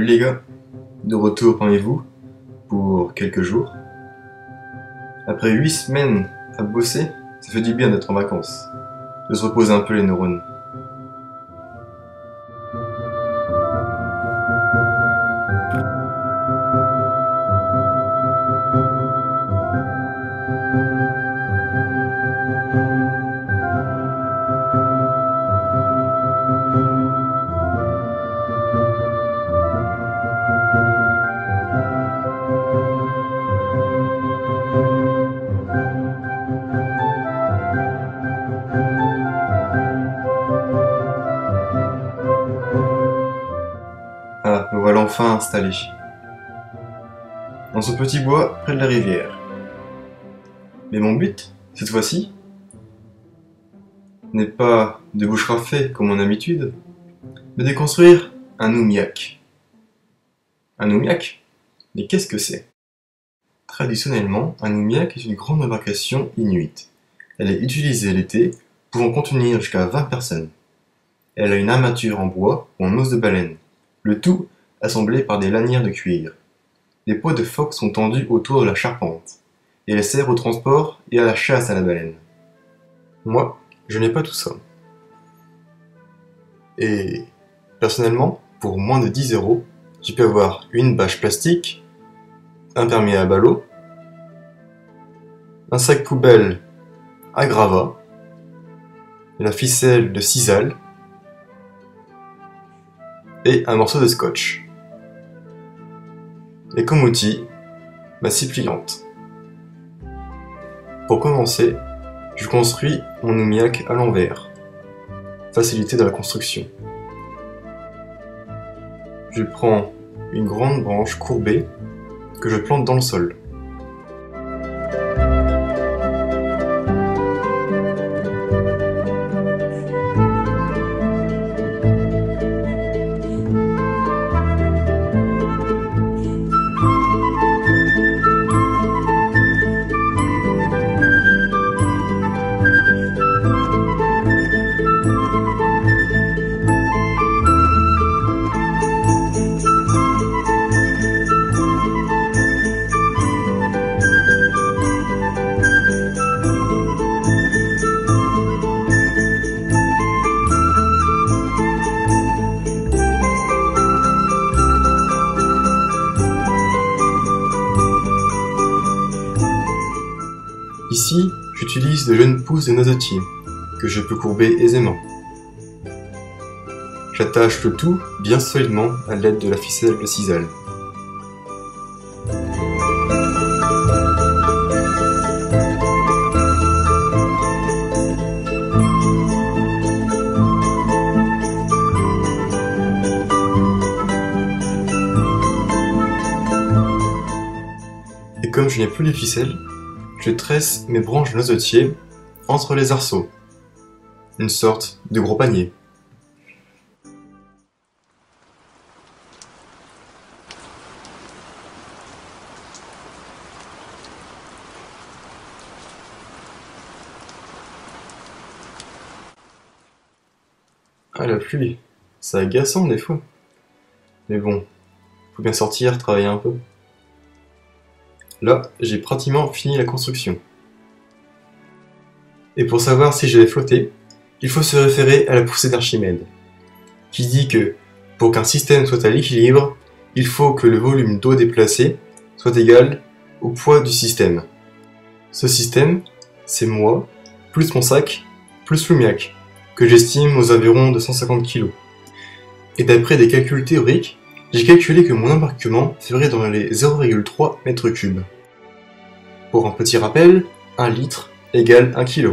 Salut les gars, de retour parmi vous pour quelques jours. Après 8 semaines à bosser, ça fait du bien d'être en vacances, de se reposer un peu les neurones. Ah, me voilà enfin installé. Dans ce petit bois près de la rivière. Mais mon but, cette fois-ci, n'est pas de bushcrafter comme mon habitude, mais de construire un oumiak. Un oumiak? Mais qu'est-ce que c'est? Traditionnellement, un oumiak est une grande embarcation inuite. Elle est utilisée l'été, pouvant contenir jusqu'à 20 personnes. Elle a une armature en bois ou en os de baleine, le tout assemblé par des lanières de cuir. Des poids de phoque sont tendus autour de la charpente, et elle sert au transport et à la chasse à la baleine. Moi, je n'ai pas tout ça. Et personnellement, pour moins de 10 €, j'ai pu avoir une bâche plastique, imperméable à l'eau, un sac poubelle à gravat, la ficelle de sisal et un morceau de scotch. Et comme outil, ma scie pliante. Pour commencer, je construis mon oumiak à l'envers, facilité de la construction. Je prends une grande branche courbée que je plante dans le sol. Ici, j'utilise de jeunes pousses de noisetier, que je peux courber aisément. J'attache le tout bien solidement à l'aide de la ficelle de sisal. Et comme je n'ai plus les ficelles, je tresse mes branches de noisetier entre les arceaux, une sorte de gros panier. Ah, la pluie, c'est agaçant des fois. Mais bon, faut bien sortir, travailler un peu. Là, j'ai pratiquement fini la construction. Et pour savoir si je vais flotter, il faut se référer à la poussée d'Archimède, qui dit que pour qu'un système soit à l'équilibre, il faut que le volume d'eau déplacé soit égal au poids du système. Ce système, c'est moi, plus mon sac, plus l'oumiak, que j'estime aux environs de 150 kg. Et d'après des calculs théoriques, j'ai calculé que mon embarquement ferait dans les 0,3 m3. Pour un petit rappel, 1 litre égale 1 kg.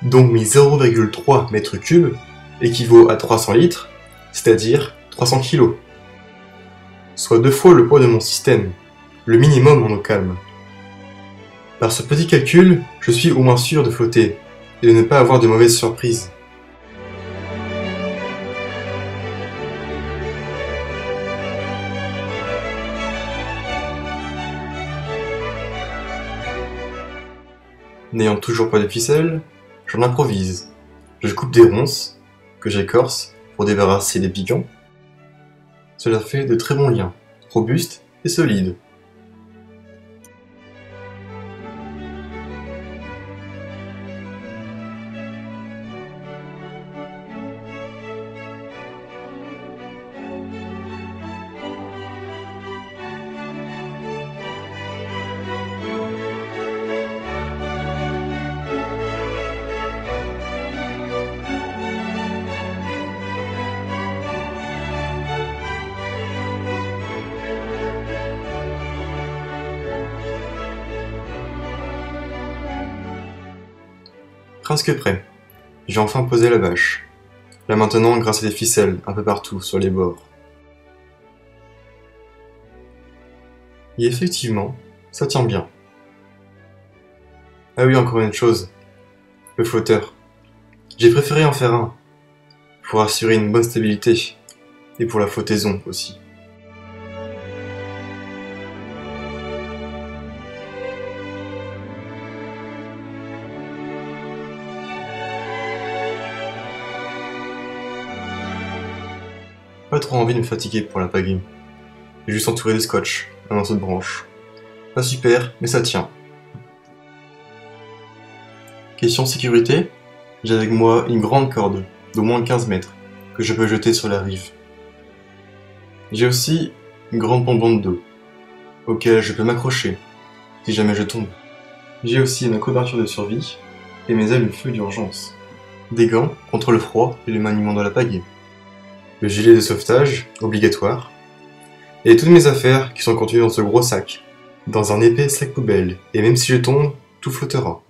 Donc mes 0,3 m3 équivaut à 300 litres, c'est-à-dire 300 kg. Soit 2 fois le poids de mon système, le minimum en eau calme. Par ce petit calcul, je suis au moins sûr de flotter et de ne pas avoir de mauvaises surprises. N'ayant toujours pas de ficelle, j'en improvise. Je coupe des ronces, que j'écorce pour débarrasser les piquants. Cela fait de très bons liens, robustes et solides. Presque prêt. J'ai enfin posé la bâche. Là maintenant grâce à des ficelles un peu partout sur les bords. Et effectivement, ça tient bien. Ah oui, encore une chose. Le flotteur. J'ai préféré en faire un, pour assurer une bonne stabilité, et pour la flottaison aussi. Pas trop envie de me fatiguer pour la pagaie. J'ai juste entouré de scotch, un morceau de branche. Pas super, mais ça tient. Question sécurité, j'ai avec moi une grande corde d'au moins 15 mètres que je peux jeter sur la rive. J'ai aussi une grande pompette d'eau auquel je peux m'accrocher si jamais je tombe. J'ai aussi ma couverture de survie et mes allumes-feu d'urgence. Des gants contre le froid et le maniement de la pagaie. Le gilet de sauvetage, obligatoire, et toutes mes affaires qui sont contenues dans ce gros sac, dans un épais sac poubelle, et même si je tombe, tout flottera.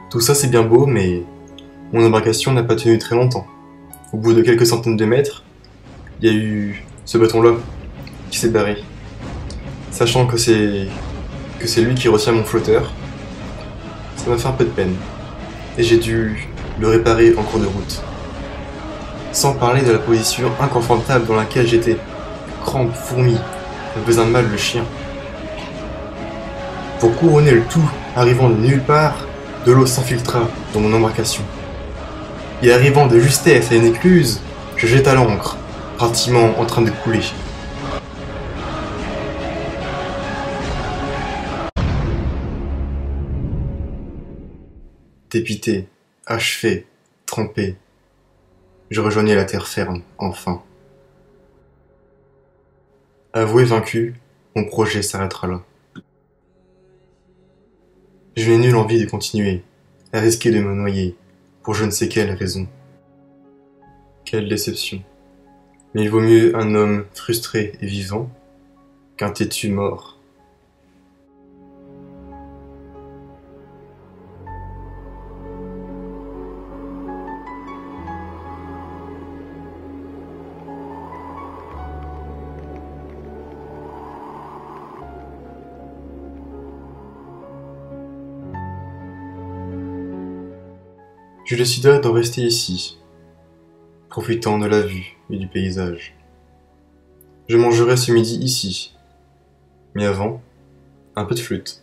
Tout ça c'est bien beau, mais mon embarcation n'a pas tenu très longtemps. Au bout de quelques centaines de mètres, il y a eu ce bâton-là qui s'est barré. Sachant que c'est lui qui retient mon flotteur, Ça m'a fait un peu de peine, et j'ai dû le réparer en cours de route. Sans parler de la position inconfortable dans laquelle j'étais. Crampes, fourmis, me faisait mal le chien. Pour couronner le tout, arrivant de nulle part, de l'eau s'infiltra dans mon embarcation. Et arrivant de justesse à une écluse, je jeta l'ancre, pratiquement en train de couler. Dépité, achevé, trempé, je rejoignais la terre ferme, enfin. Avoué vaincu, mon projet s'arrêtera là. Je n'ai nulle envie de continuer, à risquer de me noyer, pour je ne sais quelle raison. Quelle déception. Mais il vaut mieux un homme frustré et vivant qu'un têtu mort. Je décida d'en rester ici, profitant de la vue et du paysage. Je mangerai ce midi ici, mais avant, un peu de flûte.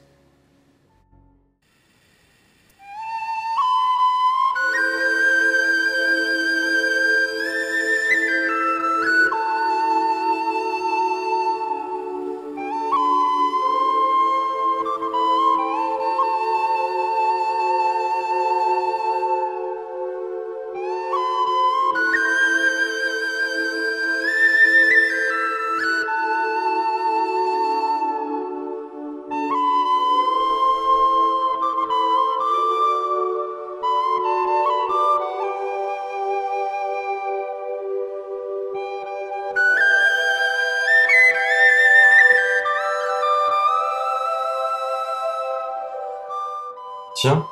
Tiens,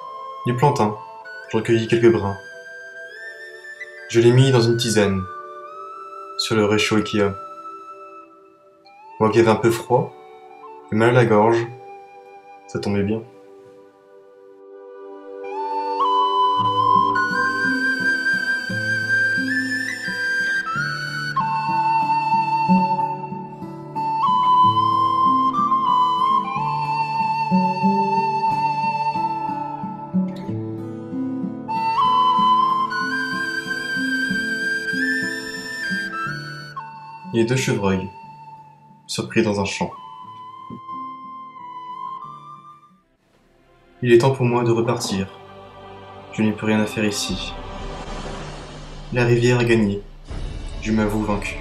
du plantain. Je recueillis quelques brins. Je l'ai mis dans une tisane, sur le réchaud Ikea. Moi qui avais un peu froid, et mal à la gorge, ça tombait bien. Il y a deux chevreuils, surpris dans un champ. Il est temps pour moi de repartir. Je n'ai plus rien à faire ici. La rivière a gagné. Je m'avoue vaincu.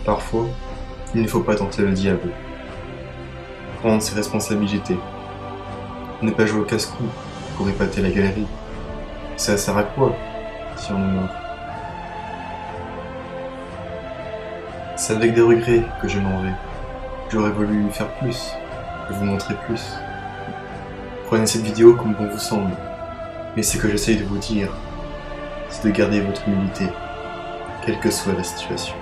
Parfois, il ne faut pas tenter le diable. Prendre ses responsabilités. Ne pas jouer au casse-cou pour épater la galerie. Ça sert à quoi si on est mort? C'est avec des regrets que je m'en vais. J'aurais voulu faire plus, vous montrer plus. Prenez cette vidéo comme bon vous semble. Mais ce que j'essaye de vous dire, c'est de garder votre humilité, quelle que soit la situation.